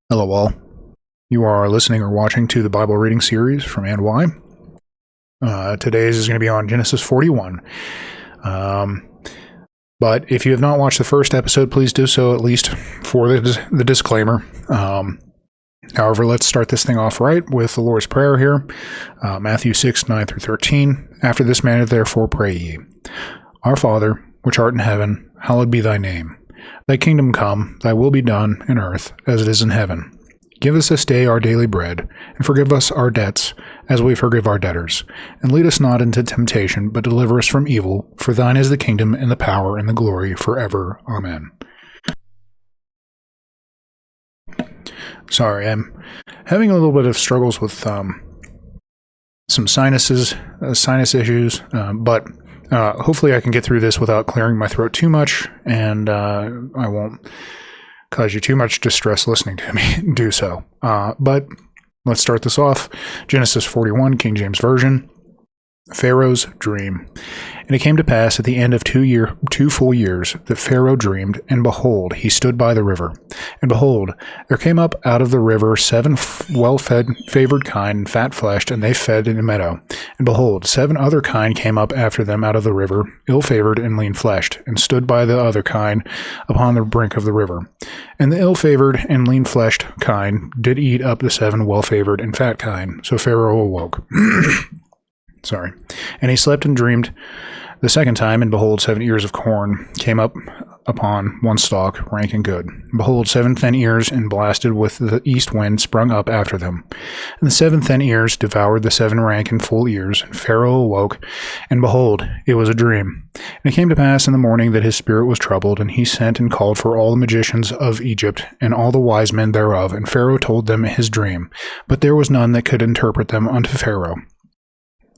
Hello, all. You are listening or watching to the Bible reading series from And Why. Today's is going to be on Genesis 41. But if you have not watched the first episode, please do so at least for the disclaimer. However, let's start this thing off right with the Lord's Prayer here. Matthew 6, 9 through 13. After this manner, therefore, pray ye. Our Father, which art in heaven, hallowed be thy name. Thy kingdom come, thy will be done in earth as it is in heaven. Give us this day our daily bread, and forgive us our debts, as we forgive our debtors. And lead us not into temptation, but deliver us from evil. For thine is the kingdom, and the power, and the glory, forever. Amen. Sorry, I'm having a little bit of struggles with some sinus issues, but hopefully I can get through this without clearing my throat too much, and I won't cause you too much distress listening to me do so. But let's start this off. Genesis 41, King James Version. Pharaoh's dream. And it came to pass at the end of 2 full years that Pharaoh dreamed, and behold, he stood by the river. And behold, there came up out of the river 7 well-fed, favored kine, fat-fleshed, and they fed in a meadow. And behold, 7 other kine came up after them out of the river, ill-favored and lean-fleshed, and stood by the other kine upon the brink of the river. And the ill-favored and lean-fleshed kine did eat up the 7 well-favored and fat kine. So Pharaoh awoke. Sorry. And he slept and dreamed the second time, and behold, 7 ears of corn came up upon one stalk, rank and good. And behold, 7 thin ears, and blasted with the east wind, sprung up after them. And the 7 thin ears devoured the 7 rank and full ears. And Pharaoh awoke, and behold, it was a dream. And it came to pass in the morning that his spirit was troubled, and he sent and called for all the magicians of Egypt, and all the wise men thereof. And Pharaoh told them his dream, but there was none that could interpret them unto Pharaoh.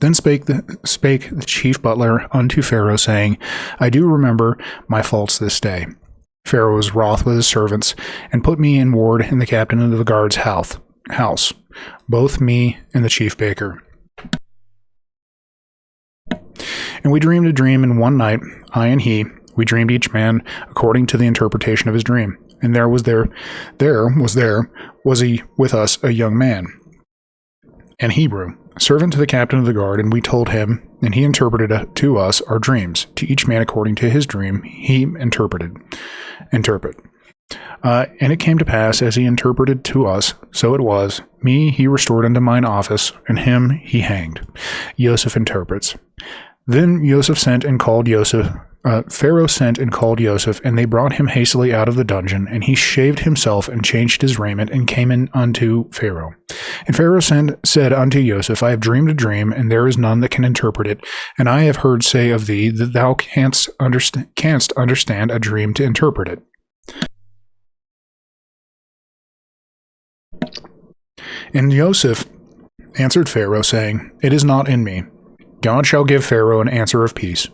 Then spake the chief butler unto Pharaoh, saying, I do remember my faults this day. Pharaoh was wroth with his servants, and put me in ward in the captain of the guard's house, both me and the chief baker. And we dreamed a dream in one night, I and he. We dreamed each man according to the interpretation of his dream. And there was he with us a young man, an Hebrew, servant to the captain of the guard, and we told him, and he interpreted to us our dreams. To each man according to his dream he interpret. And it came to pass, as he interpreted to us, so it was. Me he restored unto mine office, and him he hanged. Joseph interprets. Then Joseph sent and called Joseph. Pharaoh sent and called Joseph, and they brought him hastily out of the dungeon, and he shaved himself and changed his raiment, and came in unto Pharaoh. And Pharaoh said unto Joseph, I have dreamed a dream, and there is none that can interpret it, and I have heard say of thee that thou canst understand a dream to interpret it. And Joseph answered Pharaoh, saying, It is not in me. God shall give Pharaoh an answer of peace.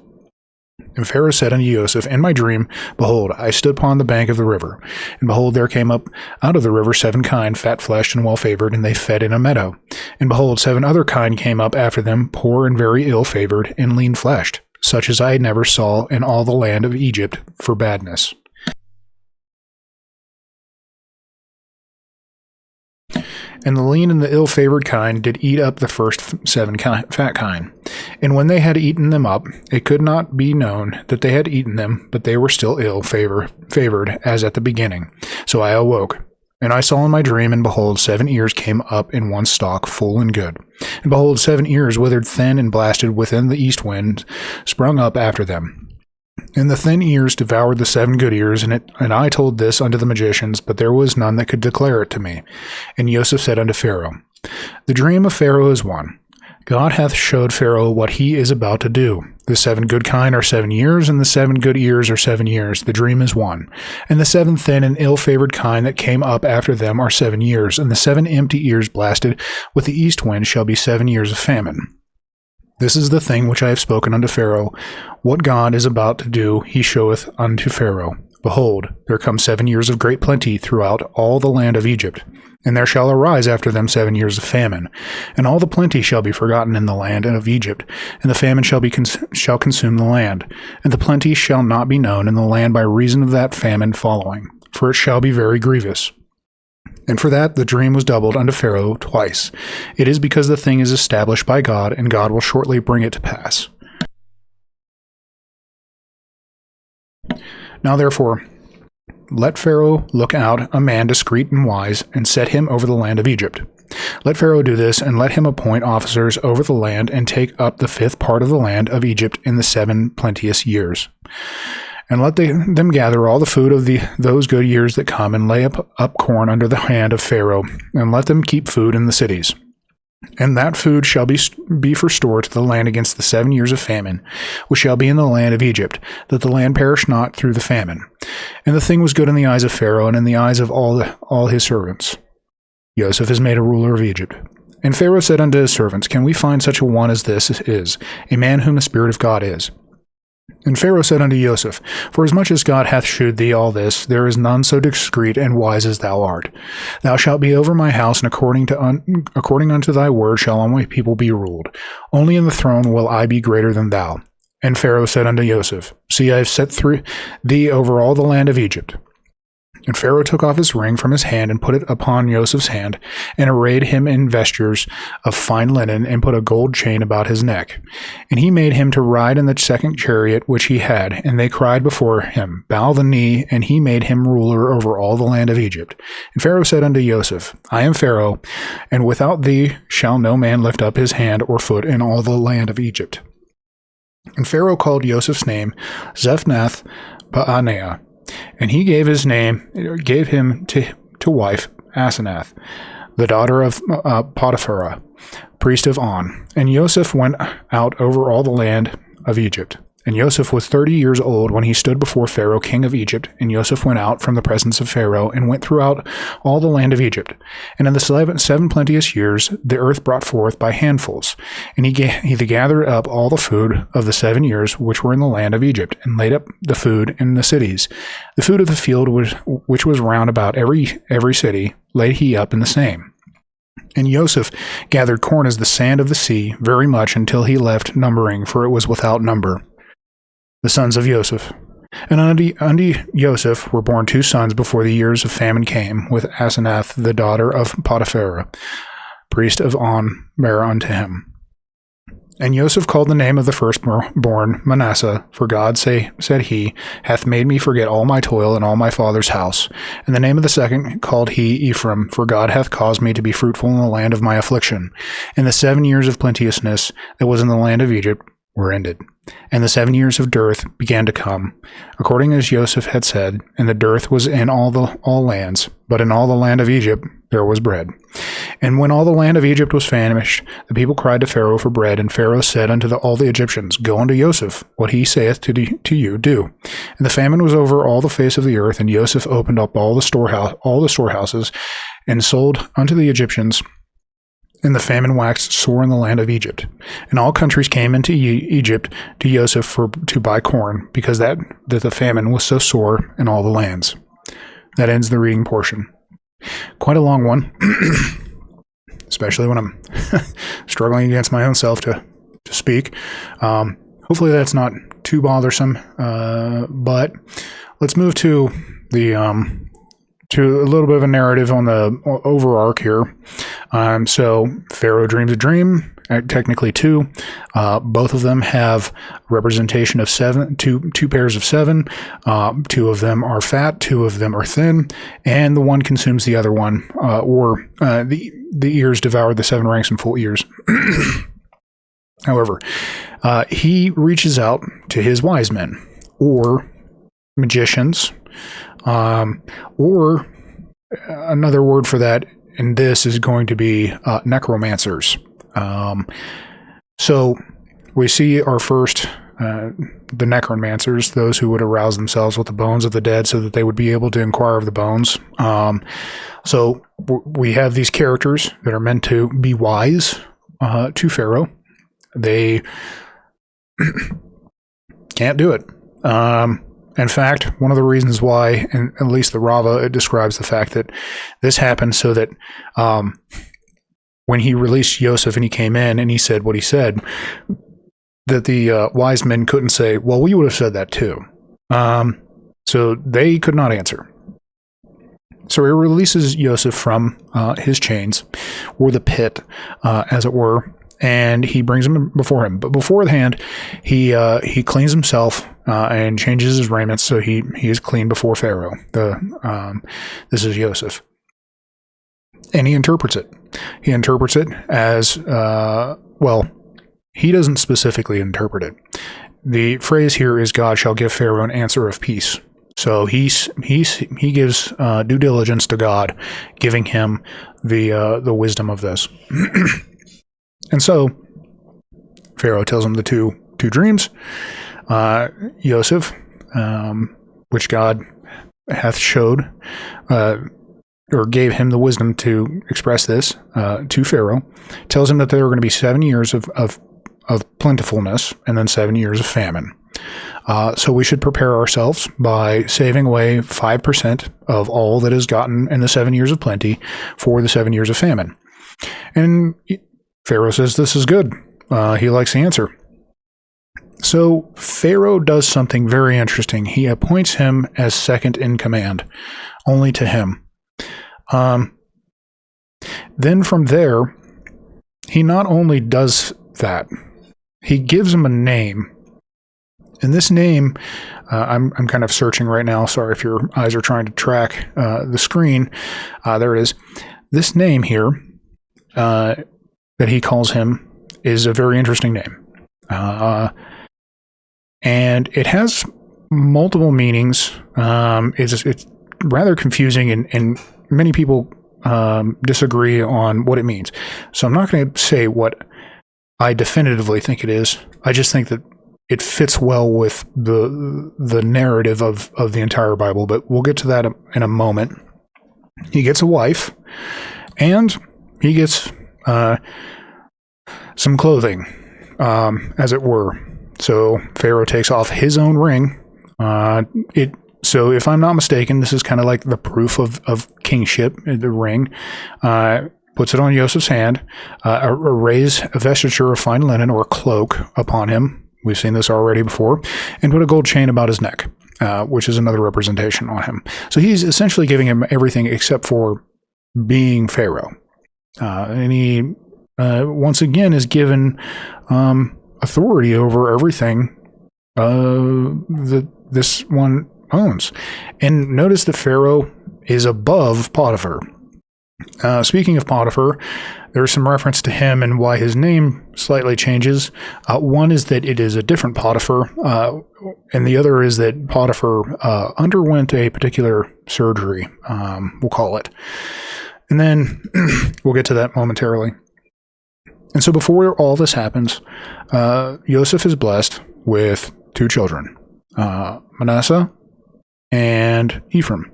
And Pharaoh said unto Joseph, In my dream, behold, I stood upon the bank of the river, and behold, there came up out of the river 7 kine, fat-fleshed and well-favored, and they fed in a meadow. And behold, 7 other kine came up after them, poor and very ill-favored, and lean-fleshed, such as I never saw in all the land of Egypt for badness. And the lean and the ill-favored kine did eat up the first 7 fat kine. And when they had eaten them up, it could not be known that they had eaten them, but they were still ill-favored as at the beginning. So I awoke, and I saw in my dream, and behold, 7 ears came up in one stalk, full and good. And behold, 7 ears withered thin and blasted within the east wind, sprung up after them. And the thin ears devoured the 7 good ears, and I told this unto the magicians, but there was none that could declare it to me. And Joseph said unto Pharaoh, The dream of Pharaoh is one. God hath showed Pharaoh what he is about to do. The 7 good kine are 7 years, and the 7 good ears are 7 years. The dream is one. And the 7 thin and ill-favored kine that came up after them are 7 years, and the 7 empty ears blasted with the east wind shall be 7 years of famine. This is the thing which I have spoken unto Pharaoh. What God is about to do, he showeth unto Pharaoh. Behold, there come 7 years of great plenty throughout all the land of Egypt. And there shall arise after them 7 years of famine. And all the plenty shall be forgotten in the land of Egypt, and the famine shall consume the land. And the plenty shall not be known in the land by reason of that famine following, for it shall be very grievous. And for that the dream was doubled unto Pharaoh twice. It is because the thing is established by God, and God will shortly bring it to pass. Now therefore, let Pharaoh look out a man discreet and wise, and set him over the land of Egypt. Let Pharaoh do this, and let him appoint officers over the land, and take up the fifth part of the land of Egypt in the 7 plenteous years. And let them gather all the food of those good years that come, and lay up corn under the hand of Pharaoh, and let them keep food in the cities. And that food shall be for store to the land against the 7 years of famine, which shall be in the land of Egypt, that the land perish not through the famine. And the thing was good in the eyes of Pharaoh, and in the eyes of all his servants. Joseph is made a ruler of Egypt. And Pharaoh said unto his servants, Can we find such a one as this is, a man whom the Spirit of God is? And Pharaoh said unto Joseph, Forasmuch as God hath shewed thee all this, there is none so discreet and wise as thou art. Thou shalt be over my house, and according unto thy word shall all my people be ruled. Only in the throne will I be greater than thou. And Pharaoh said unto Joseph, See, I have set thee over all the land of Egypt. And Pharaoh took off his ring from his hand, and put it upon Joseph's hand, and arrayed him in vestures of fine linen, and put a gold chain about his neck. And he made him to ride in the second chariot which he had. And they cried before him, Bow the knee, and he made him ruler over all the land of Egypt. And Pharaoh said unto Joseph, I am Pharaoh, and without thee shall no man lift up his hand or foot in all the land of Egypt. And Pharaoh called Joseph's name Zaphnath-Paaneah. And he gave him to wife Asenath, the daughter of Potiphera, priest of On. And Joseph went out over all the land of Egypt. And Joseph was 30 years old when he stood before Pharaoh, king of Egypt. And Joseph went out from the presence of Pharaoh, and went throughout all the land of Egypt. And in the 7 plenteous years the earth brought forth by handfuls. And he gathered up all the food of the 7 years which were in the land of Egypt, and laid up the food in the cities. The food of the field which was round about every city laid he up in the same. And Joseph gathered corn as the sand of the sea, very much, until he left numbering, for it was without number. The sons of Joseph. And unto Joseph were born 2 sons before the years of famine came, with Asenath the daughter of Potiphera, priest of On, bare unto him. And Joseph called the name of the firstborn Manasseh, for God, said he, hath made me forget all my toil and all my father's house. And the name of the second called he Ephraim, for God hath caused me to be fruitful in the land of my affliction. And the 7 years of plenteousness that was in the land of Egypt were ended. And the 7 years of dearth began to come, according as Joseph had said, and the dearth was in all lands, but in all the land of Egypt there was bread. And when all the land of Egypt was famished, the people cried to Pharaoh for bread, and Pharaoh said unto all the Egyptians, Go unto Joseph, what he saith to you, do. And the famine was over all the face of the earth, and Joseph opened up all the storehouses, and sold unto the Egyptians. And the famine waxed sore in the land of Egypt. And all countries came into Egypt to Joseph to buy corn, because that the famine was so sore in all the lands. That ends the reading portion. Quite a long one, especially when I'm struggling against my own self to speak. Hopefully that's not too bothersome, but let's move to to a little bit of a narrative on the over arc here. So Pharaoh dreams a dream, technically 2. Both of them have representation of 7, two pairs of 7. 2 of them are fat, 2 of them are thin, and the one consumes the other one, or the ears devour the 7 ranks and full ears. However, he reaches out to his wise men, or magicians, or another word for that in this is going to be necromancers. So we see our first, the necromancers, those who would arouse themselves with the bones of the dead so that they would be able to inquire of the bones. So we have these characters that are meant to be wise to Pharaoh. They can't do it. In fact, one of the reasons why, and at least the Rava, it describes the fact that this happened so that when he released Joseph and he came in and he said what he said, that the wise men couldn't say, well, we would have said that too. So they could not answer. So he releases Yosef from his chains, or the pit, as it were, and he brings him before him. But beforehand, he cleans himself and changes his raiment, so he is clean before Pharaoh. This is Yosef. And he interprets it. He interprets it as, he doesn't specifically interpret it. The phrase here is, God shall give Pharaoh an answer of peace. So he gives due diligence to God, giving him the wisdom of this. And so Pharaoh tells him the two dreams. Yosef, which God hath showed, or gave him the wisdom to express this to Pharaoh, tells him that there are going to be 7 years of plentifulness and then 7 years of famine. So we should prepare ourselves by saving away 5% of all that is gotten in the 7 years of plenty for the 7 years of famine. And Pharaoh says this is good. He likes the answer. So Pharaoh does something very interesting. He appoints him as second in command, only to him. Then from there, he not only does that, he gives him a name. And this name, I'm kind of searching right now. Sorry if your eyes are trying to track the screen. There it is. This name here that he calls him is a very interesting name. And it has multiple meanings. It's rather confusing, and many people disagree on what it means. So I'm not going to say what I definitively think it is. I just think that it fits well with the narrative of the entire Bible, but we'll get to that in a moment. He gets a wife, and he gets some clothing, as it were. So Pharaoh takes off his own ring. So if I'm not mistaken, this is kind of like the proof of kingship, the ring. Puts it on Joseph's hand, arrays a vesture of fine linen or a cloak upon him. We've seen this already before. And put a gold chain about his neck, which is another representation on him. So he's essentially giving him everything except for being Pharaoh. And he, once again, is given authority over everything that this one owns. And notice that Pharaoh is above Potiphar. Speaking of Potiphar, there's some reference to him and why his name slightly changes. One is that it is a different Potiphar, and the other is that Potiphar underwent a particular surgery, we'll call it. And then we'll get to that momentarily. And so before all this happens, Yosef is blessed with 2 children, Manasseh and Ephraim,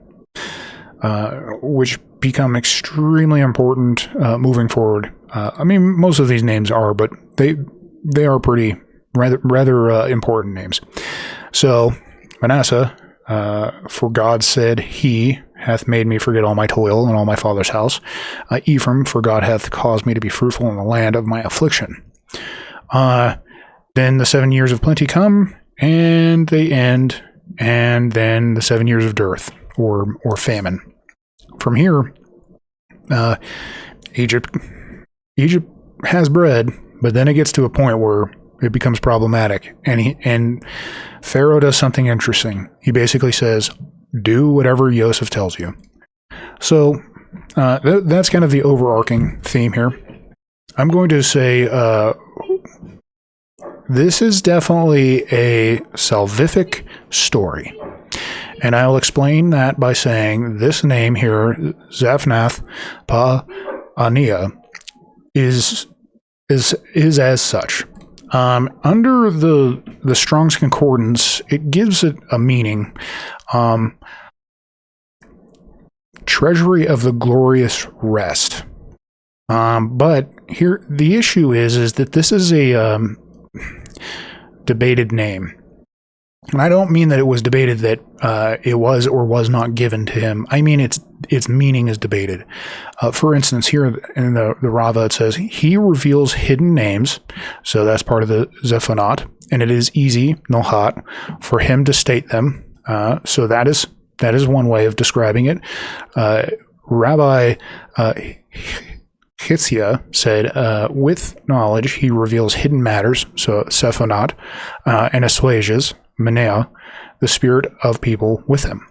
which become extremely important moving forward. I mean, most of these names are, but they are pretty rather important names. So Manasseh, for God said, He hath made me forget all my toil and all my father's house. Ephraim, for God hath caused me to be fruitful in the land of my affliction. Then the 7 years of plenty come, and they end, and then the 7 years of dearth or famine. From here, Egypt has bread, but then it gets to a point where it becomes problematic, and Pharaoh does something interesting. He basically says, "Do whatever Yosef tells you." So that's kind of the overarching theme here. I'm going to say this is definitely a salvific story. And I'll explain that by saying this name here, Zaphnath Paaneah, is as such. Under the Strong's Concordance, it gives it a meaning. Treasury of the glorious rest. But here, the issue is that this is a debated name. And I don't mean that it was debated that it was or was not given to him. I mean its meaning is debated. For instance, here in the Rava it says, he reveals hidden names, so that's part of the Zephonot, and it is easy, nohat, for him to state them. So that is That is one way of describing it. Rabbi Hitzia said, with knowledge, he reveals hidden matters, so Sephanot, and assuages, Menea, the spirit of people with him.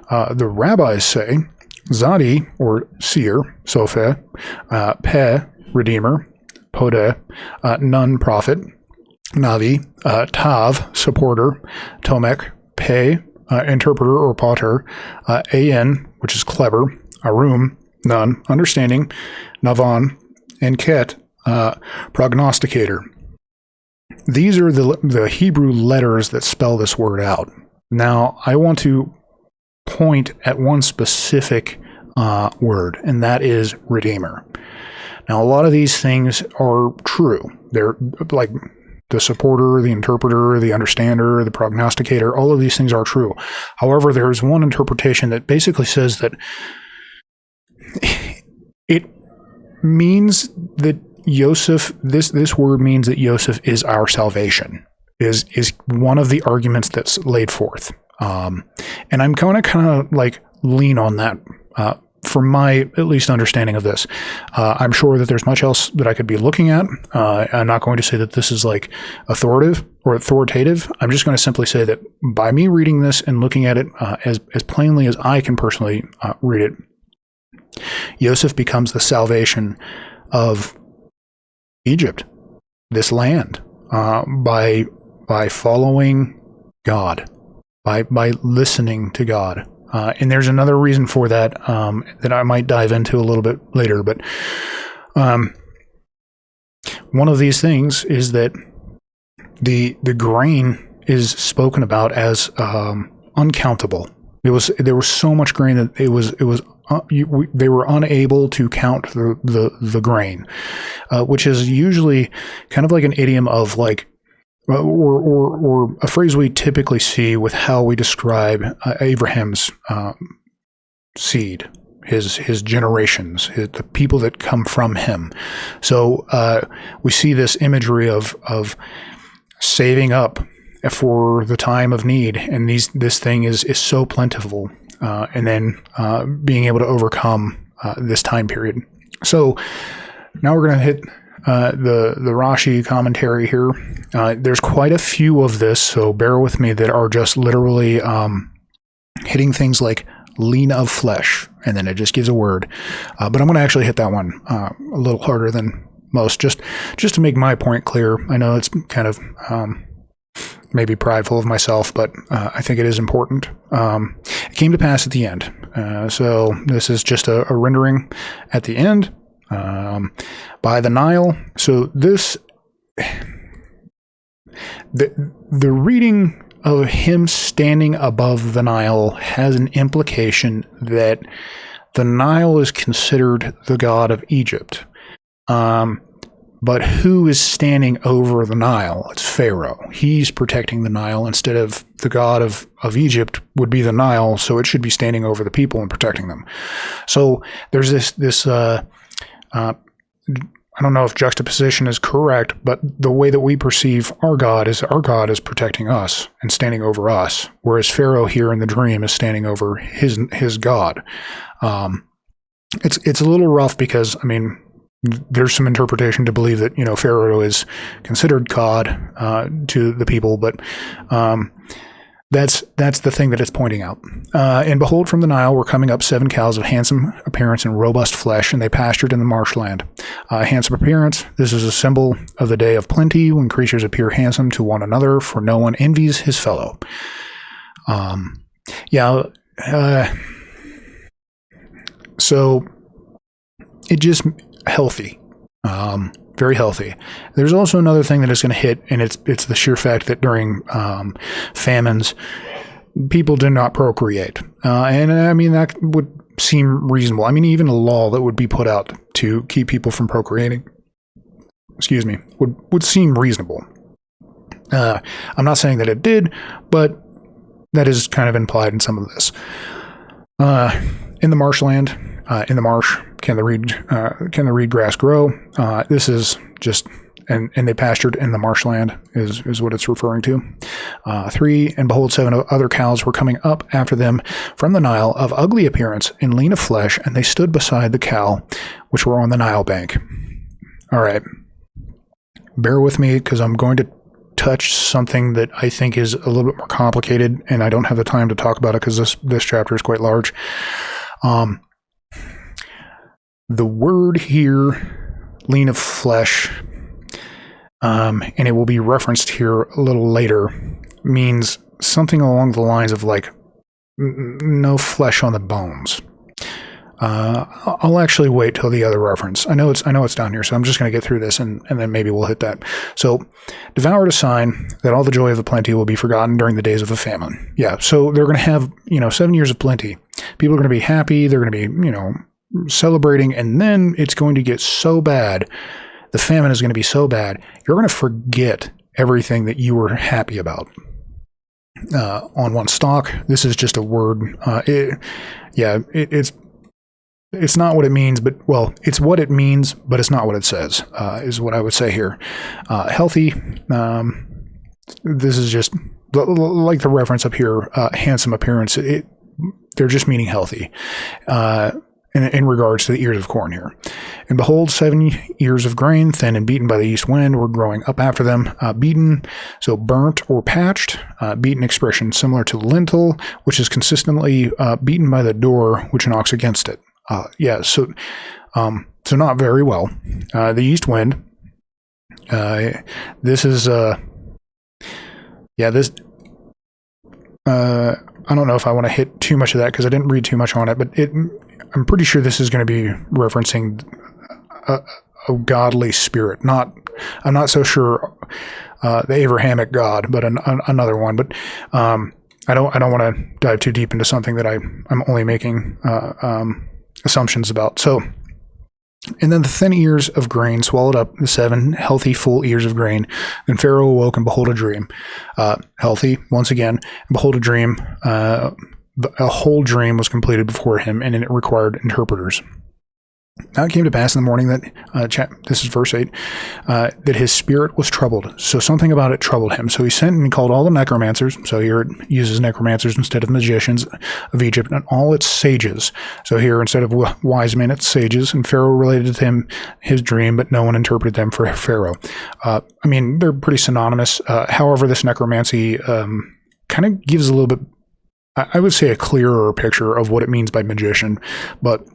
The rabbis say, Zadi, or seer, Sopheh, Peh, redeemer, Podeh, nun, prophet, Navi, Tav, supporter, Tomek, Peh, interpreter or potter, An, which is clever, Arum, none, understanding, Navan, and Ket, prognosticator. These are the Hebrew letters that spell this word out. Now, I want to point at one specific word, and that is redeemer. Now, a lot of these things are true. They're like the supporter, the interpreter, the understander, the prognosticator, all of these things are true. However, there's one interpretation that basically says that it means that Yosef, this word means that Yosef is our salvation, is one of the arguments that's laid forth. And I'm going to kind of like lean on that from my at least understanding of this. I'm sure that there's much else that I could be looking at. I'm not going to say that this is like authoritative. I'm just going to simply say that by me reading this and looking at it as plainly as I can personally read it, Yosef becomes the salvation of Egypt, this land, by following God, by listening to God. And there's another reason for that that I might dive into a little bit later. But one of these things is that the grain is spoken about as uncountable. There was so much grain that they were unable to count the grain, which is usually kind of like an idiom of like, or a phrase we typically see with how we describe Abraham's seed, his generations, the people that come from him. So we see this imagery of saving up for the time of need, and this thing is so plentiful, and then being able to overcome this time period. So now we're going to hit the Rashi commentary here. There's quite a few of this, so bear with me, that are just literally hitting things like lean of flesh, and then it just gives a word. But I'm going to actually hit that one a little harder than most, just to make my point clear. I know it's kind of maybe prideful of myself, but I think it is important. It came to pass at the end. So this is just a rendering at the end by the Nile. So this, the reading of him standing above the Nile has an implication that the Nile is considered the god of Egypt. But who is standing over the Nile? It's Pharaoh. He's protecting the Nile instead of the god of Egypt would be the Nile, so it should be standing over the people and protecting them. So there's this I don't know if juxtaposition is correct, but the way that we perceive our God is protecting us and standing over us, whereas Pharaoh here in the dream is standing over his God. It's a little rough because, I mean, there's some interpretation to believe that, Pharaoh is considered God to the people, but that's the thing that it's pointing out. And behold, from the Nile were coming up 7 cows of handsome appearance and robust flesh, and they pastured in the marshland. Handsome appearance, this is a symbol of the day of plenty, when creatures appear handsome to one another, for no one envies his fellow. So it just healthy. Very healthy. There's also another thing that is going to hit, and it's the sheer fact that during famines, people do not procreate. And I mean, that would seem reasonable. I mean, even a law that would be put out to keep people from procreating, would seem reasonable. I'm not saying that it did, but that is kind of implied in some of this. In the marshland, in the marsh, can the reed grass grow? This is just and they pastured in the marshland is what it's referring to. 3, and behold, 7 other cows were coming up after them from the Nile, of ugly appearance and lean of flesh, and they stood beside the cow which were on the Nile bank. All right. Bear with me, because I'm going to touch something that I think is a little bit more complicated, and I don't have the time to talk about it because this chapter is quite large. The word here, lean of flesh, and it will be referenced here a little later, means something along the lines of like no flesh on the bones. I'll actually wait till the other reference. I know it's down here, so I'm just going to get through this and then maybe we'll hit that. So, devoured a sign that all the joy of the plenty will be forgotten during the days of the famine. Yeah, so they're going to have 7 years of plenty. People are going to be happy. They're going to be celebrating, and then it's going to get so bad. The famine is going to be so bad. You're going to forget everything that you were happy about. On one stock, this is just a word. It's not what it means, but, well, it's what it means, but it's not what it says, is what I would say here. Healthy, this is just, like the reference up here, handsome appearance, they're just meaning healthy, in regards to the ears of corn here. And behold, 7 ears of grain, thin and beaten by the east wind, were growing up after them, beaten, so burnt or patched, beaten expression similar to lintel, which is consistently beaten by the door which knocks against it. So not very well. The east wind, this is, I don't know if I want to hit too much of that because I didn't read too much on it, but I'm pretty sure this is going to be referencing a godly spirit. I'm not so sure the Abrahamic God, but another one. But I don't want to dive too deep into something that I'm only making assumptions about. So, and then the thin ears of grain swallowed up the 7 healthy, full ears of grain. Then Pharaoh awoke and behold a dream. Healthy, once again, and behold a dream. A whole dream was completed before him, and it required interpreters. Now it came to pass in the morning that, this is verse 8, that his spirit was troubled. So something about it troubled him. So he sent and he called all the necromancers. So here it uses necromancers instead of magicians of Egypt, and all its sages. So here, instead of wise men, it's sages. And Pharaoh related to him his dream, but no one interpreted them for Pharaoh. They're pretty synonymous. However, this necromancy kind of gives a little bit, I would say, a clearer picture of what it means by magician, but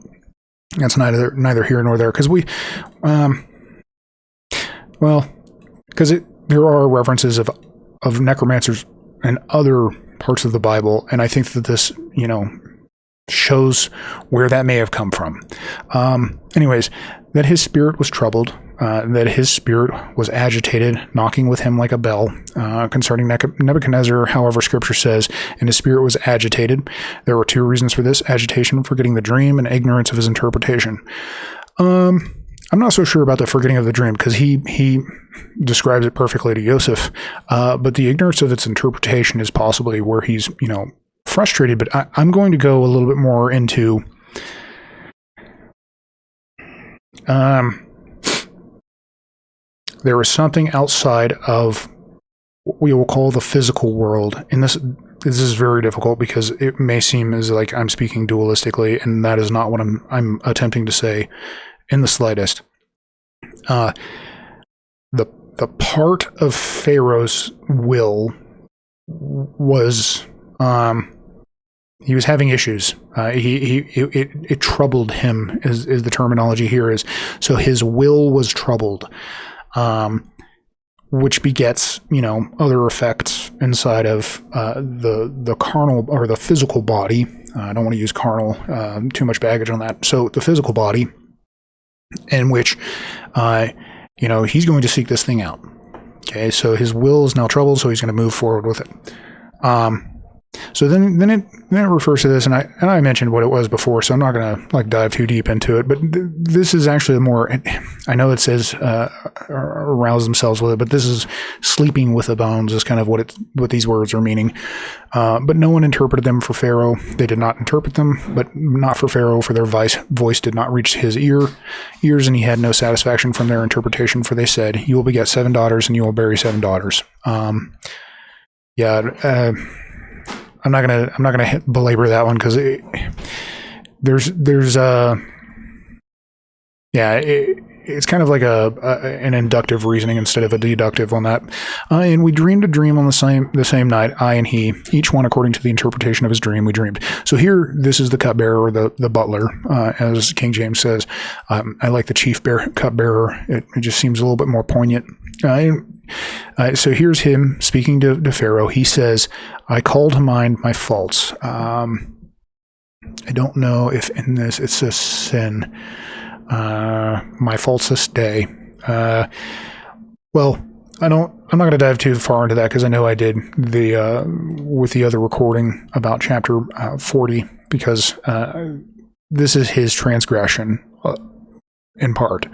that's neither here nor there, because there are references of necromancers in other parts of the Bible, and I think that this, shows where that may have come from. Anyways, that his spirit was troubled, that his spirit was agitated, knocking with him like a bell. Concerning Nebuchadnezzar, however, Scripture says, and his spirit was agitated. There were 2 reasons for this: agitation, forgetting the dream, and ignorance of his interpretation. I'm not so sure about the forgetting of the dream, because he describes it perfectly to Joseph, but the ignorance of its interpretation is possibly where he's, frustrated. But I'm going to go a little bit more into there is something outside of what we will call the physical world. And this is very difficult because it may seem as like I'm speaking dualistically, and that is not what I'm attempting to say in the slightest. The part of Pharaoh's will was he was having issues. It troubled him, is the terminology here is. So his will was troubled, which begets, other effects inside of the carnal or the physical body. I don't want to use carnal, too much baggage on that. So the physical body, in which, he's going to seek this thing out. Okay, so his will is now troubled, so he's going to move forward with it. So then it refers to this, and I mentioned what it was before, so I'm not going to like dive too deep into it. But this is actually more. I know it says arouse themselves with it, but this is sleeping with the bones is kind of what these words are meaning. But no one interpreted them for Pharaoh. They did not interpret them, but not for Pharaoh, for their voice did not reach his ears, and he had no satisfaction from their interpretation. For they said, "You will beget 7 daughters, and you will bury 7 daughters." I'm not gonna belabor that one because it's kind of like an inductive reasoning instead of a deductive on that. And we dreamed a dream on the same night, I and he, each one according to the interpretation of his dream. We dreamed. So here, this is the cupbearer, or the butler, as King James says. I like the chief cupbearer. It just seems a little bit more poignant. So here's him speaking to Pharaoh. He says, "I call to mind my faults." I don't know if in this it says sin. My faults this day. Well, I'm not going to dive too far into that because I know I did with the other recording about chapter 40 because this is his transgression in part.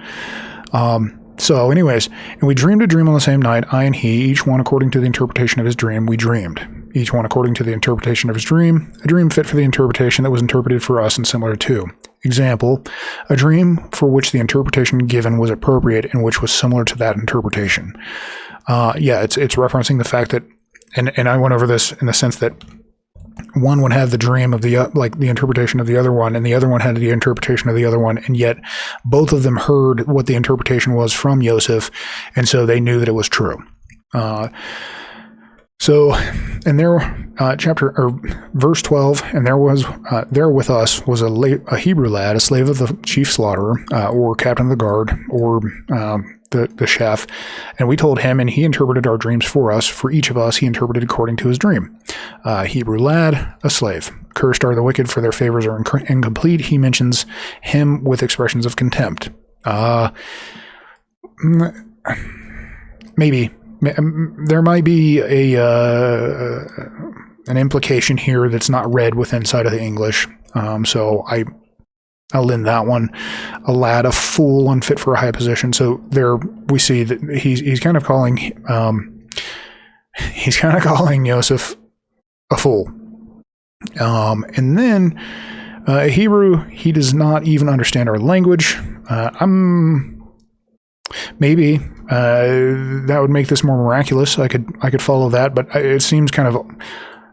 So anyways, and we dreamed a dream on the same night, I and he, each one according to the interpretation of his dream. We dreamed, each one according to the interpretation of his dream, a dream fit for the interpretation that was interpreted for us and similar to. Example, a dream for which the interpretation given was appropriate and which was similar to that interpretation. It's referencing the fact that, and I went over this in the sense that one would have the dream of the interpretation of the other one, and the other one had the interpretation of the other one, and yet both of them heard what the interpretation was from Yosef, and so they knew that it was true. So, and there, verse 12, and there with us was a Hebrew lad, a slave of the chief slaughterer, or captain of the guard, or the chef, and we told him, and he interpreted our dreams for us. For each of us, he interpreted according to his dream. Hebrew lad, a slave. Cursed are the wicked, for their favors are incomplete. He mentions him with expressions of contempt. Maybe. There might be an implication here that's not read with inside of the English. So I'll lend that one. A lad, a fool, unfit for a high position. So there we see that he's kind of calling Yosef a fool. And then Hebrew, he does not even understand our language. Maybe that would make this more miraculous. I could follow that, but it seems kind of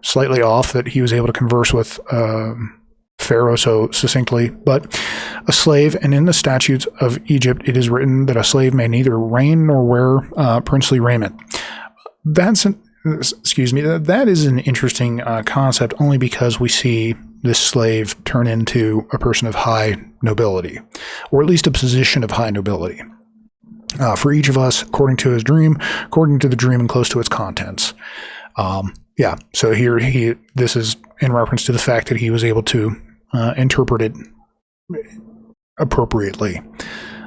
slightly off that he was able to converse with Pharaoh so succinctly. But a slave, and in the statutes of Egypt it is written that a slave may neither reign nor wear princely raiment. That is an interesting concept, only because we see this slave turn into a person of high nobility, or at least a position of high nobility. For each of us, according to his dream, according to the dream and close to its contents. So here this is in reference to the fact that he was able to interpret it appropriately.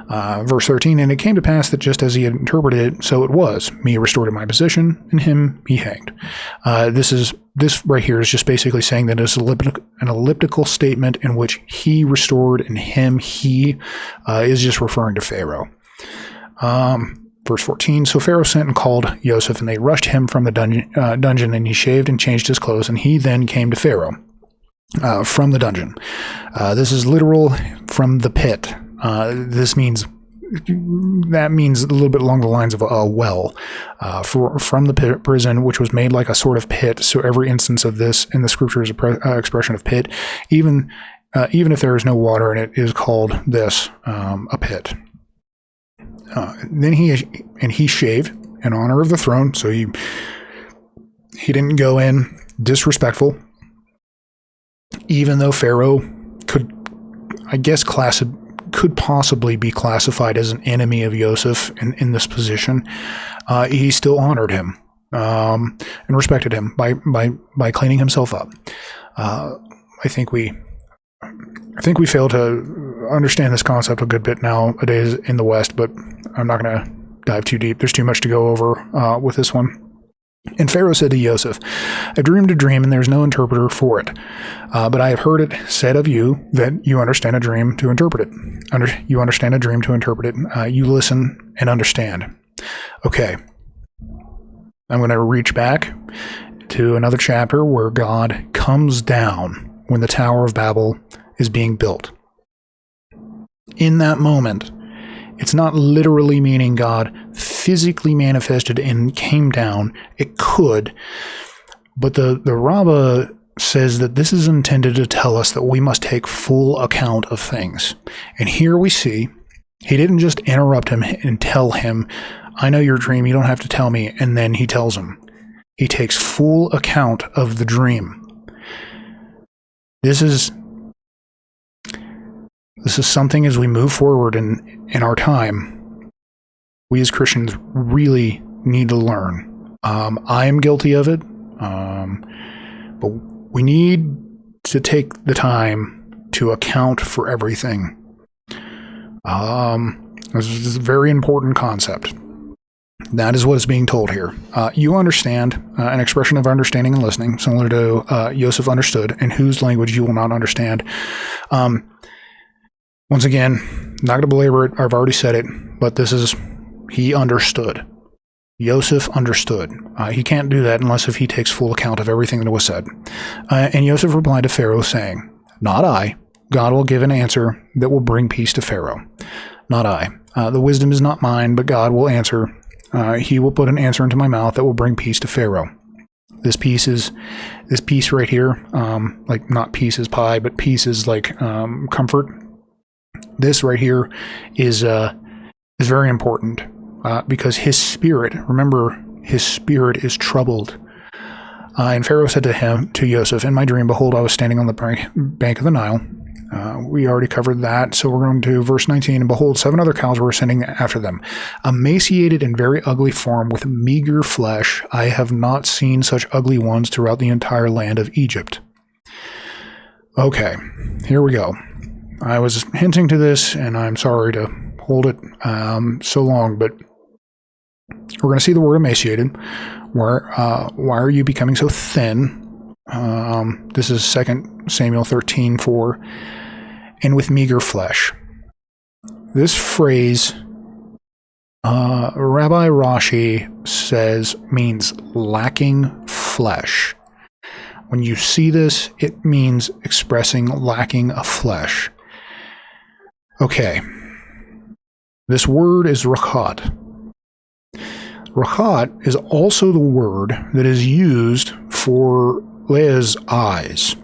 Verse 13, and it came to pass that just as he had interpreted it, so it was. Me restored in my position, and him he hanged. This right here is just basically saying that it's an elliptical statement in which he restored and him he is just referring to Pharaoh. Verse 14, so Pharaoh sent and called Yosef, and they rushed him from the dungeon, and he shaved and changed his clothes, and he then came to Pharaoh from the dungeon. This is literal, from the pit. That means a little bit along the lines of a well, from the prison, which was made like a sort of pit. So every instance of this in the scripture is an expression of pit, even if there is no water in it, is called this a pit. Then he shaved in honor of the throne, so he didn't go in disrespectful, even though Pharaoh could, I guess, could possibly be classified as an enemy of Yosef in this position. He still honored him and respected him by cleaning himself up. I think we fail to understand this concept a good bit nowadays in the West, but I'm not going to dive too deep. There's too much to go over with this one. And Pharaoh said to Yosef, I dreamed a dream, and there is no interpreter for it. But I have heard it said of you that you understand a dream to interpret it. You understand a dream to interpret it. You listen and understand. Okay. I'm going to reach back to another chapter where God comes down when the Tower of Babel is being built. In that moment, it's not literally meaning God physically manifested and came down. It could, but the Rabbah says that this is intended to tell us that we must take full account of things. And here we see, he didn't just interrupt him and tell him, I know your dream, you don't have to tell me, and then he tells him. He takes full account of the dream. This is something as we move forward in our time, we as Christians really need to learn. I am guilty of it, but we need to take the time to account for everything. This is a very important concept. That is what is being told here. You understand, an expression of understanding and listening, similar to Yosef understood, in whose language you will not understand. Once again, not going to belabor it. I've already said it, but he understood. Yosef understood. He can't do that unless if he takes full account of everything that was said. And Yosef replied to Pharaoh, saying, Not I. God will give an answer that will bring peace to Pharaoh. Not I. The wisdom is not mine, but God will answer. He will put an answer into my mouth that will bring peace to Pharaoh. This piece right here, like not peace is pie, but peace is like comfort. This right here is very important because his spirit, remember, his spirit is troubled. And Pharaoh said to Yosef, in my dream, behold, I was standing on the bank of the Nile. We already covered that, so we're going to verse 19. And behold, 7 other cows were ascending after them, emaciated and very ugly form, with meager flesh. I have not seen such ugly ones throughout the entire land of Egypt. Okay, here we go. I was hinting to this, and I'm sorry to hold it so long, but we're going to see the word emaciated. Why are you becoming so thin? This is 2 Samuel 13:4, and with meager flesh. This phrase, Rabbi Rashi says, means lacking flesh. When you see this, it means expressing lacking of flesh. Okay, this word is rachat. Rachat is also the word that is used for Leah's eyes.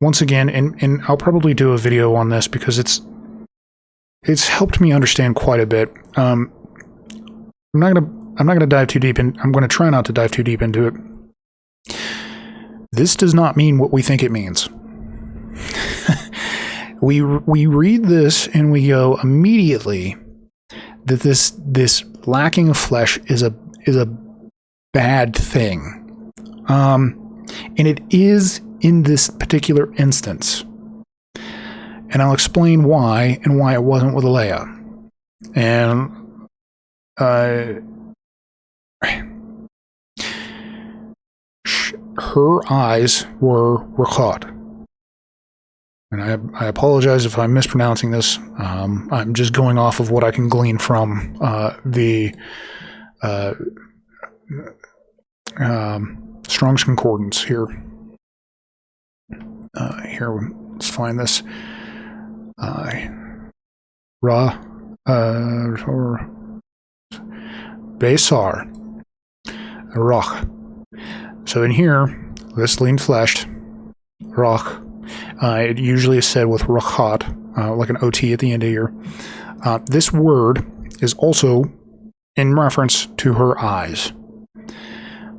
Once again, and I'll probably do a video on this because it's helped me understand quite a bit. I'm not gonna dive too deep in. I'm going to try not to dive too deep into it. This does not mean what we think it means. We read this and we go immediately that this lacking of flesh is a bad thing, and it is in this particular instance. And I'll explain why and why it wasn't with Leah. And her eyes were rachat. And I apologize if I'm mispronouncing this. I'm just going off of what I can glean from the Strong's Concordance here. Here, let's find this. Or Besar, Roch. So in here, this lean fleshed, Roch. It usually is said with rachat, like an OT at the end of here. This word is also in reference to her eyes.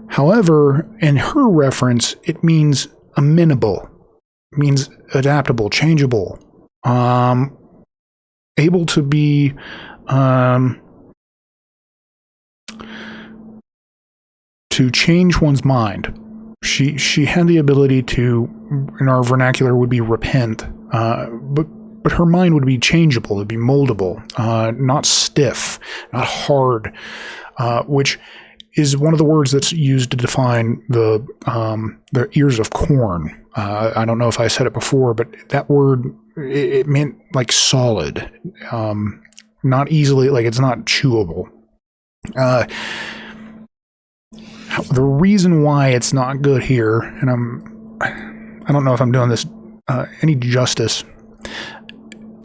However, in her reference, it means amenable, it means adaptable, changeable, able to be to change one's mind. She had the ability to, in our vernacular, would be repent, but but her mind would be changeable, it'd be moldable, not stiff, not hard, which is one of the words that's used to define the ears of corn. I don't know if I said it before, but that word, it meant like solid, not easily, like it's not chewable. The reason why it's not good here, and I don't know if I'm doing this any justice,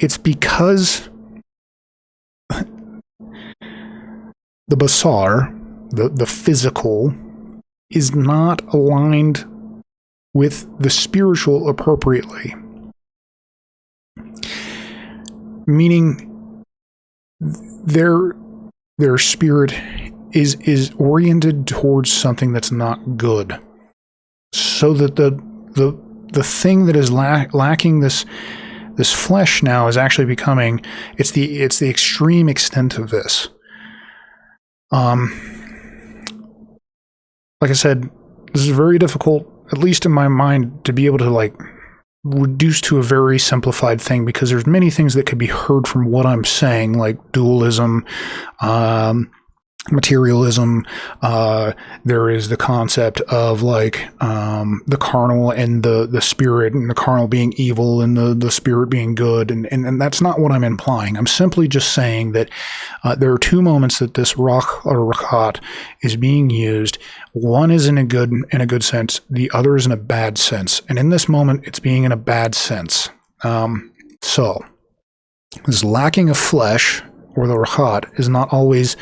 it's because the basar, the physical, is not aligned with the spiritual appropriately. Meaning their spirit is oriented towards something that's not good. So that the thing that is lacking this flesh now is actually becoming, it's the extreme extent of this. Like I said, this is very difficult, at least in my mind, to be able to like reduce to a very simplified thing, because there's many things that could be heard from what I'm saying, like dualism, materialism. There is the concept of like the carnal and the spirit, and the carnal being evil and the spirit being good, and that's not what I'm implying. I'm simply just saying that there are two moments that this rach or rakat is being used. One is in a good sense, the other is in a bad sense, and in this moment it's being in a bad sense. So this lacking of flesh, or the rakat, is not always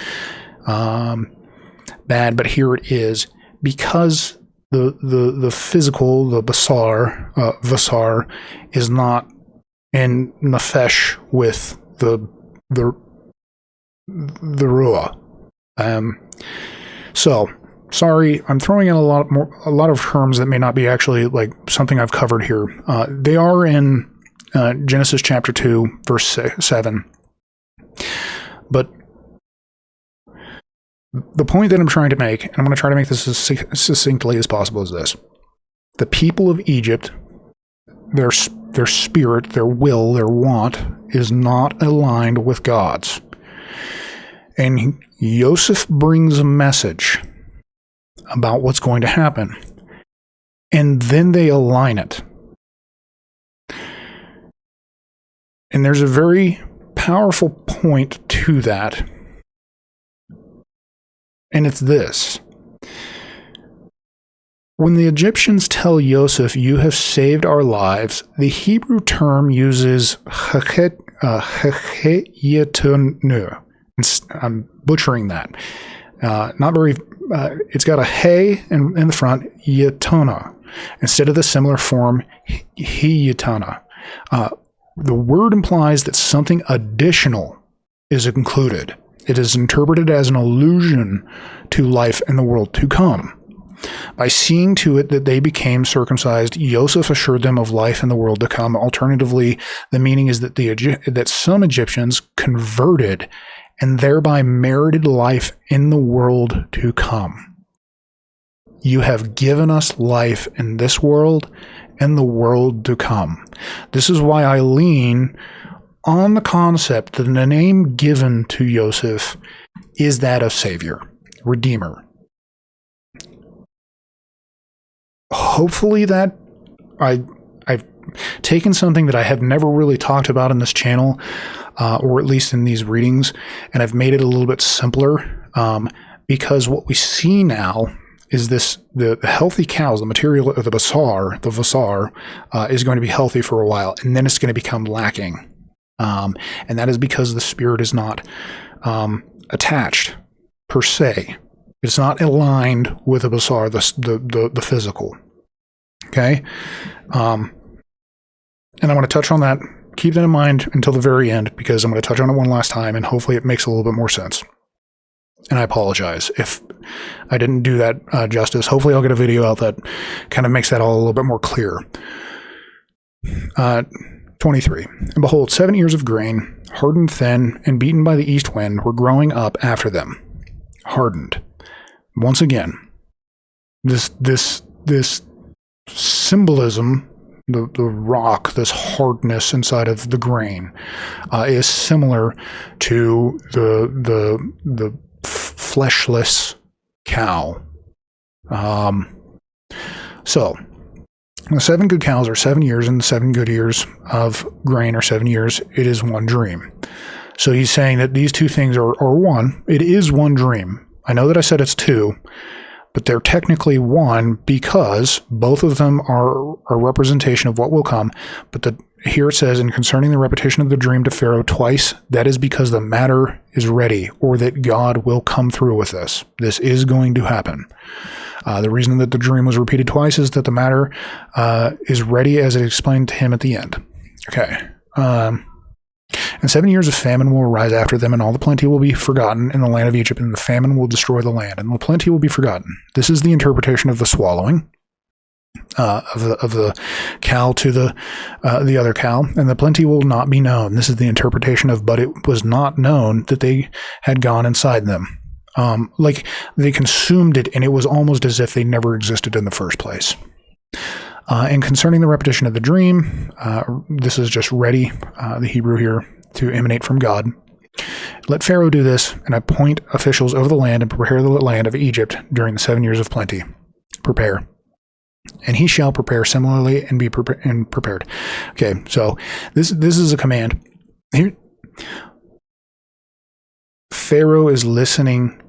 bad, but here it is, because the physical, the vasar, is not in nefesh with the ruah. So sorry, I'm throwing in a lot of terms that may not be actually like something I've covered here. They are in Genesis chapter 2, verse 7. But the point that I'm trying to make, and I'm going to try to make this as succinctly as possible, is this: the people of Egypt, their spirit, their will, their want is not aligned with God's. And Yosef brings a message about what's going to happen, and then they align it. And there's a very powerful point to that. And it's this: when the Egyptians tell Yosef, "You have saved our lives," the Hebrew term uses chayetonu. I'm butchering that. Not very. It's got a hey in the front, yetona, instead of the similar form hiyetana. The word implies that something additional is included. It is interpreted as an allusion to life in the world to come. By seeing to it that they became circumcised, Yosef assured them of life in the world to come. Alternatively, the meaning is that that some Egyptians converted and thereby merited life in the world to come. You have given us life in this world and the world to come. This is why I lean on the concept that the name given to Yosef is that of Savior, Redeemer. Hopefully that I've taken something that I have never really talked about in this channel, or at least in these readings, and I've made it a little bit simpler, because what we see now is the healthy cows, the material of the vasar, is going to be healthy for a while, and then it's going to become lacking. And that is because the spirit is not attached per se. It's not aligned with the basar, the physical. Okay? And I'm going to touch on that. Keep that in mind until the very end, because I'm going to touch on it one last time, and hopefully it makes a little bit more sense. And I apologize if I didn't do that justice. Hopefully I'll get a video out that kind of makes that all a little bit more clear. 23. And behold, 7 ears of grain, hardened thin and beaten by the east wind, were growing up after them. Hardened. Once again, this symbolism the rock, this hardness inside of the grain, is similar to the fleshless cow. So the 7 good cows are 7 years, and the 7 good ears of grain are 7 years. It is one dream. So he's saying that these two things are one. It is one dream. I know that I said it's 2, but they're technically 1 because both of them are a representation of what will come. But here it says, and concerning the repetition of the dream to Pharaoh twice, that is because the matter is ready, or that God will come through with this. This is going to happen. The reason that the dream was repeated twice is that the matter is ready, as it explained to him at the end. Okay. And 7 years of famine will arise after them, and all the plenty will be forgotten in the land of Egypt, and the famine will destroy the land, and the plenty will be forgotten. This is the interpretation of the swallowing of the cow to the other cow, and the plenty will not be known. This is the interpretation of, but it was not known that they had gone inside them. Like they consumed it, and it was almost as if they never existed in the first place. And concerning the repetition of the dream, this is just ready, the Hebrew here, to emanate from God. Let Pharaoh do this, and appoint officials over the land, and prepare the land of Egypt during the 7 years of plenty. Prepare. And he shall prepare similarly and be prepared. Okay, so this is a command. Here, Pharaoh is listening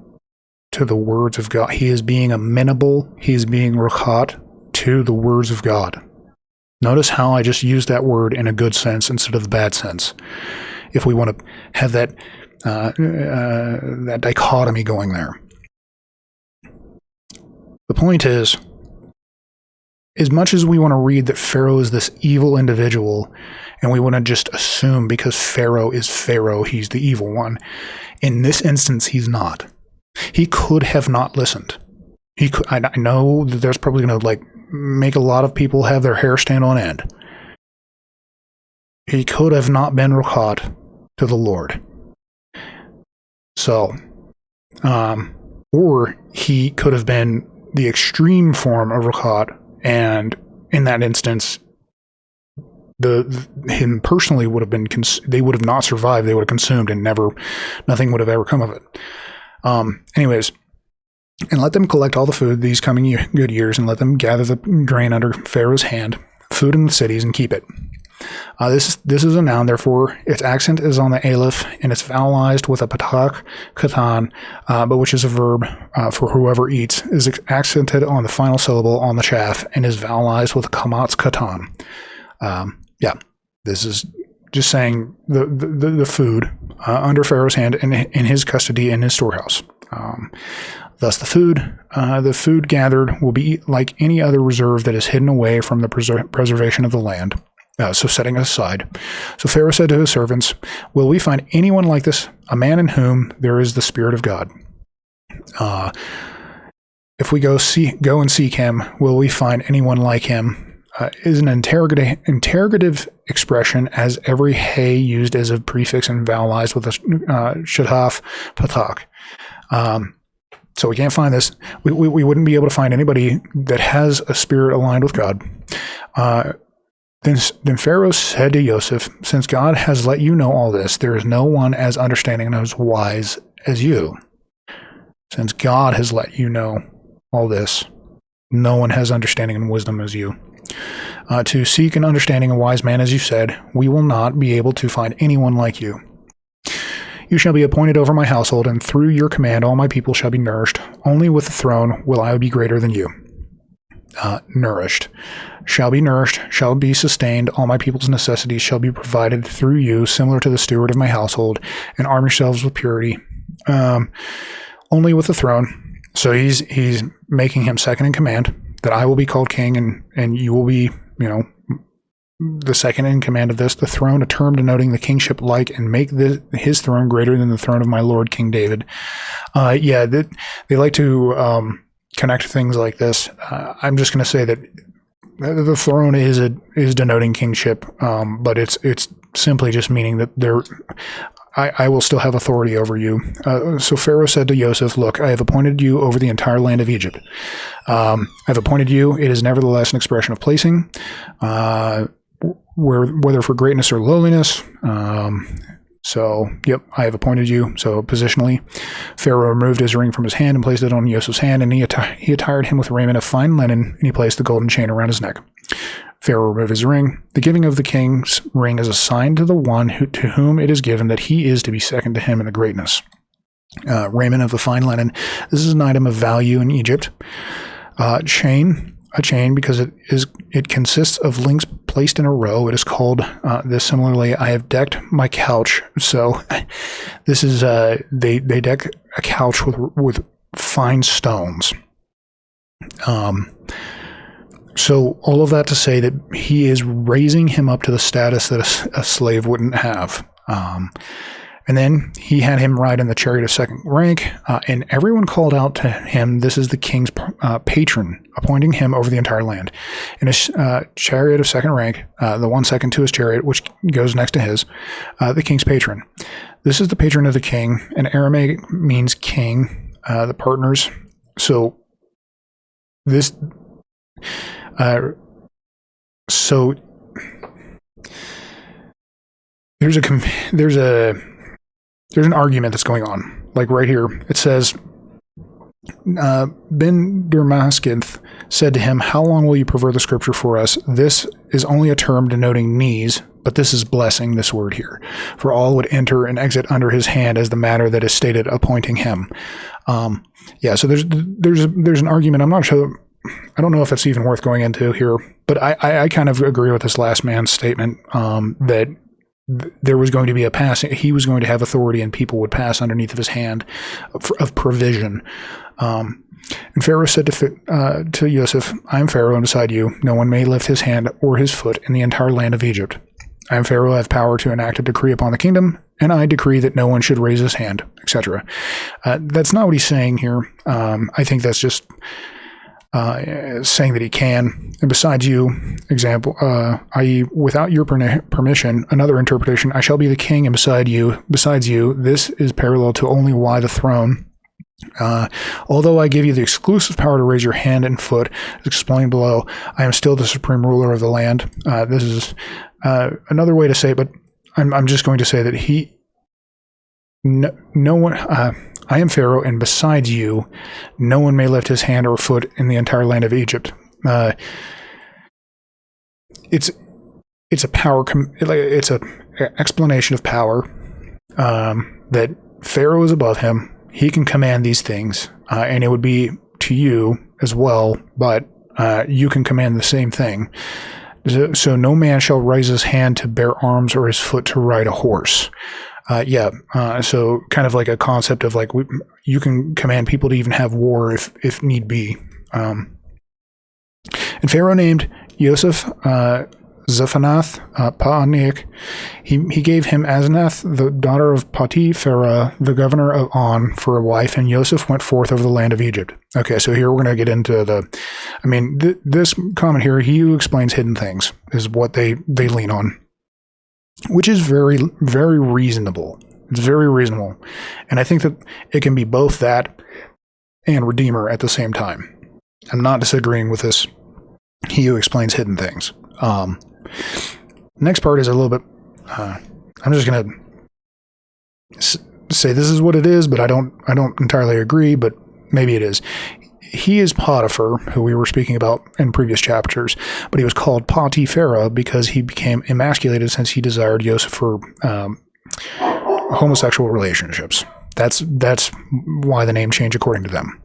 to the words of God. He is being amenable. He is being rochat to the words of God. Notice how I just used that word in a good sense instead of the bad sense. If we want to have that dichotomy going there. The point is, as much as we want to read that Pharaoh is this evil individual, and we want to just assume because Pharaoh is Pharaoh, he's the evil one, in this instance, he's not. He could have not listened. He could, I know that there's probably going to make a lot of people have their hair stand on end. He could have not been rochat to the Lord. So, or he could have been the extreme form of rochat, and in that instance, him personally would have been, they would have not survived. They would have consumed, and nothing would have ever come of it. Anyways, and let them collect all the food these coming good years, and let them gather the grain under Pharaoh's hand, food in the cities, and keep it. This is a noun, therefore its accent is on the aleph, and it's vowelized with a patak katan, but which is a verb for whoever eats, is accented on the final syllable on the chaff, and is vowelized with kamatz katan. This is just saying the food under Pharaoh's hand and in his custody in his storehouse. Thus the food gathered will be like any other reserve that is hidden away from the preservation of the land. So setting it aside. So Pharaoh said to his servants, will we find anyone like this, a man in whom there is the Spirit of God? If we go and seek him, will we find anyone like him? Is an interrogative expression, as every hey used as a prefix and vowelized with a shadhaf patak. So we can't find this. We wouldn't be able to find anybody that has a spirit aligned with God. Then Pharaoh said to Joseph, since God has let you know all this, there is no one as understanding and as wise as you. Since God has let you know all this, no one has understanding and wisdom as you. To seek an understanding and wise man, as you said, we will not be able to find anyone like you. You shall be appointed over my household, and through your command all my people shall be nourished. Only with the throne will I be greater than you. Nourished. Shall be sustained. All my people's necessities shall be provided through you, similar to the steward of my household, and arm yourselves with purity. Only with the throne. So he's making him second in command, that I will be called king, and you will be, the second in command of this, the throne, a term denoting the kingship like, and make his throne greater than the throne of my lord King David. They like to connect things like this. I'm just going to say that the throne is denoting kingship, but it's simply just meaning that I will still have authority over you. So Pharaoh said to Joseph, look, I have appointed you over the entire land of Egypt. I've appointed you. It is nevertheless an expression of placing, whether for greatness or lowliness. So, yep, I have appointed you. So, positionally, Pharaoh removed his ring from his hand and placed it on Joseph's hand, and he attired him with raiment of fine linen, and he placed the golden chain around his neck. Pharaoh removed his ring. The giving of the king's ring is a sign to the one to whom it is given that he is to be second to him in the greatness. Raiment of the fine linen. This is an item of value in Egypt. A chain because it consists of links placed in a row. It is called this similarly. I have decked my couch. So this is they deck a couch with fine stones. So all of that to say that he is raising him up to the status that a slave wouldn't have. And then he had him ride in the chariot of second rank, and everyone called out to him, this is the king's patron, appointing him over the entire land. In his chariot of second rank, the one second to his chariot, which goes next to his, the king's patron. This is the patron of the king, and Aramaic means king, the partners. So this... So there's an argument that's going on. Like right here, it says, Ben Dermaskith said to him, how long will you pervert the scripture for us? This is only a term denoting knees, but this is blessing, this word here. For all would enter and exit under his hand as the matter that is stated appointing him. So there's an argument. I'm not sure. I don't know if it's even worth going into here, but I kind of agree with this last man's statement that there was going to be a passing. He was going to have authority, and people would pass underneath of his hand of provision. And Pharaoh said to Joseph, I am Pharaoh, and beside you, no one may lift his hand or his foot in the entire land of Egypt. I am Pharaoh, I have power to enact a decree upon the kingdom, and I decree that no one should raise his hand, etc. That's not what he's saying here. I think that's just saying that he can. And besides you, example, i.e., without your permission, another interpretation, I shall be the king, and besides you, this is parallel to only why the throne. Although I give you the exclusive power to raise your hand and foot, as explained below, I am still the supreme ruler of the land. This is another way to say it, but I'm just going to say that no one. I am Pharaoh, and besides you, no one may lift his hand or foot in the entire land of Egypt. It's a power. It's a explanation of power that Pharaoh is above him. He can command these things, and it would be to you as well. But you can command the same thing. So no man shall raise his hand to bear arms or his foot to ride a horse. So kind of like a concept of like you can command people to even have war if need be. And Pharaoh named Joseph Zephanath Pa'anik. He gave him Asenath, the daughter of Potiphera, the governor of On, for a wife, and Joseph went forth over the land of Egypt. Okay, so here we're going to get into this comment here, he who explains hidden things is what they lean on. Which is very, very reasonable. It's very reasonable. And I think that it can be both that and Redeemer at the same time. I'm not disagreeing with this. He who explains hidden things. Next part is a little bit... I'm just going to say this is what it is, but I don't entirely agree, but maybe it is. He is Potiphar, who we were speaking about in previous chapters, but he was called Potiphera because he became emasculated since he desired Joseph for homosexual relationships. That's why the name changed according to them.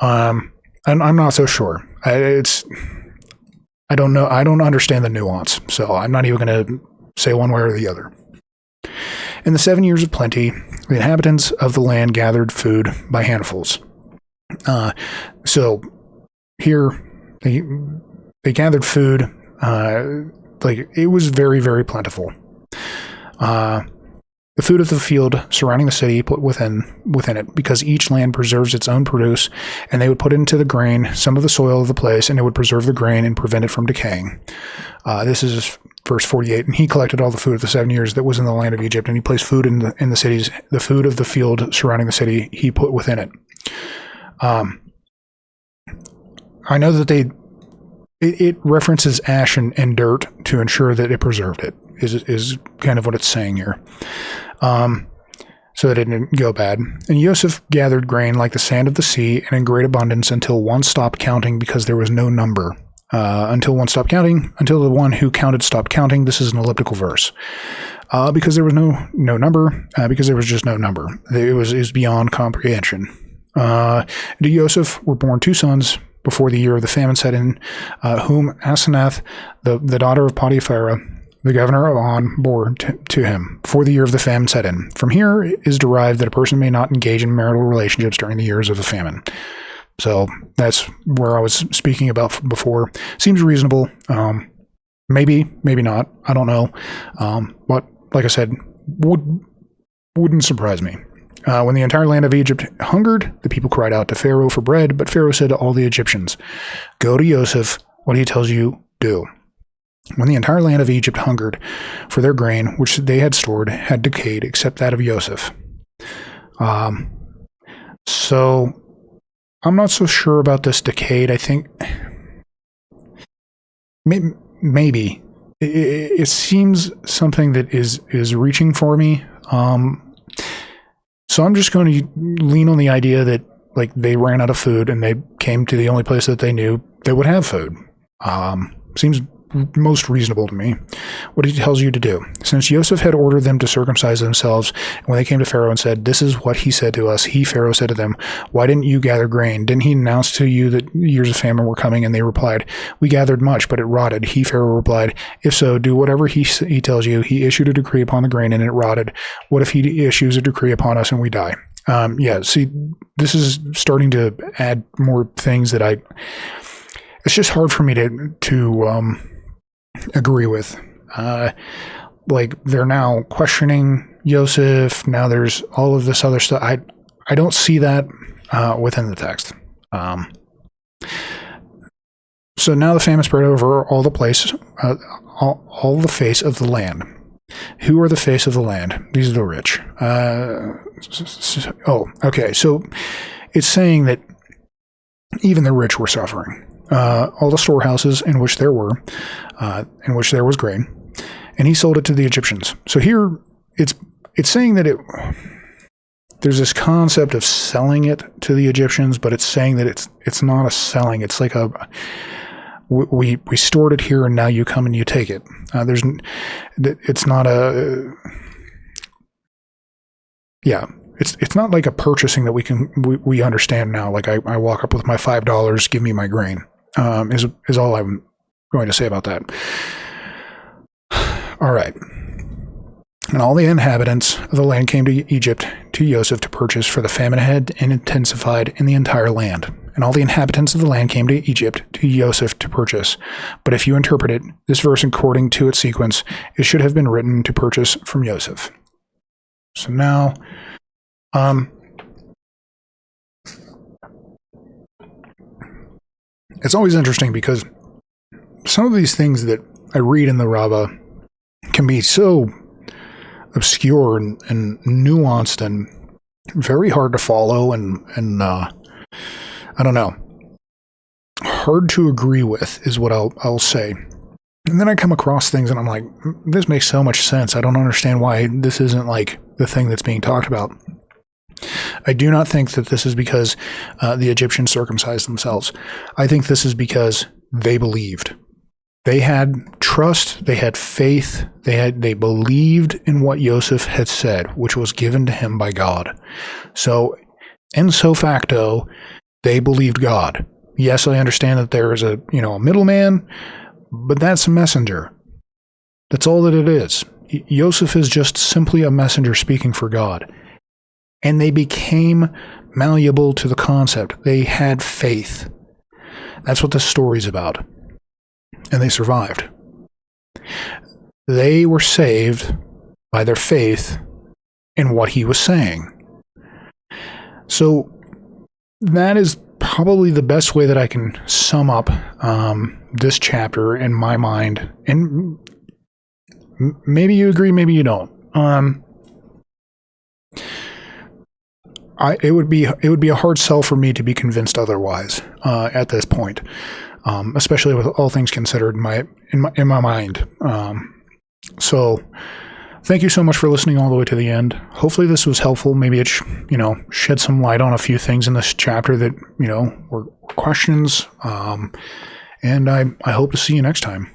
And I'm not so sure. I don't know. I don't understand the nuance, so I'm not even going to say one way or the other. In the 7 years of plenty, the inhabitants of the land gathered food by handfuls. So here they gathered food, like it was very, very plentiful. The food of the field surrounding the city put within it, because each land preserves its own produce, and they would put into the grain some of the soil of the place, and it would preserve the grain and prevent it from decaying. This is verse 48, and he collected all the food of the 7 years that was in the land of Egypt, and he placed food in the cities, the food of the field surrounding the city he put within it. I know that it references ash and dirt to ensure that it preserved it, is kind of what it's saying here. So that it didn't go bad. And Joseph gathered grain like the sand of the sea and in great abundance until one stopped counting because there was no number. Until one stopped counting, until the one who counted stopped counting. This is an elliptical verse. Because there was no number, because there was just no number. It was beyond comprehension. To Joseph were born 2 sons before the year of the famine set in, whom Asenath, the daughter of Potiphar, the governor of On, bore to him before the year of the famine set in. From here is derived that a person may not engage in marital relationships during the years of the famine. So that's where I was speaking about before. Seems reasonable. Maybe not. I don't know. But like I said, wouldn't surprise me. When the entire land of Egypt hungered, the people cried out to Pharaoh for bread, but Pharaoh said to all the Egyptians, "Go to Joseph, what he tells you, do." When the entire land of Egypt hungered, for their grain, which they had stored, had decayed, except that of Joseph. So I'm not so sure about this decayed. I think maybe it seems something that is reaching for me. So I'm just going to lean on the idea that like they ran out of food and they came to the only place that they knew they would have food. Seems most reasonable to me. What he tells you to do. Since Joseph had ordered them to circumcise themselves, and when they came to Pharaoh and said, "This is what he said to us," Pharaoh said to them, "Why didn't you gather grain? Didn't he announce to you that years of famine were coming?" And they replied, "We gathered much, but it rotted." Pharaoh replied, "If so, do whatever he tells you. He issued a decree upon the grain and it rotted. What if he issues a decree upon us and we die?" See, this is starting to add more things that it's just hard for me to agree with. Like they're now questioning Joseph. Now there's all of this other stuff. I don't see that within the text. So now the famine spread over all the place, all the face of the land. Who are the face of the land? These are the rich. Okay. So it's saying that even the rich were suffering. All the storehouses in which there was grain, and he sold it to the Egyptians. So here it's saying that there's this concept of selling it to the Egyptians, but it's saying that it's not a selling. It's like we stored it here and now you come and you take it. It's not a It's not like a purchasing that we understand now. Like I walk up with my $5, give me my grain. Is all I'm going to say about that. All right. And all the inhabitants of the land came to Egypt to Joseph to purchase, for the famine had intensified in the entire land. And all the inhabitants of the land came to Egypt to Joseph to purchase. But if you interpret it, this verse according to its sequence, it should have been written to purchase from Joseph. So now, it's always interesting because some of these things that I read in the Rabbah can be so obscure and nuanced and very hard to follow and I don't know, hard to agree with is what I'll say. And then I come across things and I'm like, this makes so much sense. I don't understand why this isn't like the thing that's being talked about. I do not think that this is because the Egyptians circumcised themselves. I think this is because they believed. They had trust, they had faith, they believed in what Joseph had said, which was given to him by God. So, ipso facto, they believed God. Yes, I understand that there is a middleman, but that's a messenger. That's all that it is. Joseph is just simply a messenger speaking for God. And they became malleable to the concept. They had faith. That's what this story's about. And they survived. They were saved by their faith in what he was saying. So that is probably the best way that I can sum up this chapter in my mind. And maybe you agree, maybe you don't. It would be a hard sell for me to be convinced otherwise at this point, especially with all things considered in my mind. So, thank you so much for listening all the way to the end. Hopefully, this was helpful. Maybe it shed some light on a few things in this chapter that were questions. And I hope to see you next time.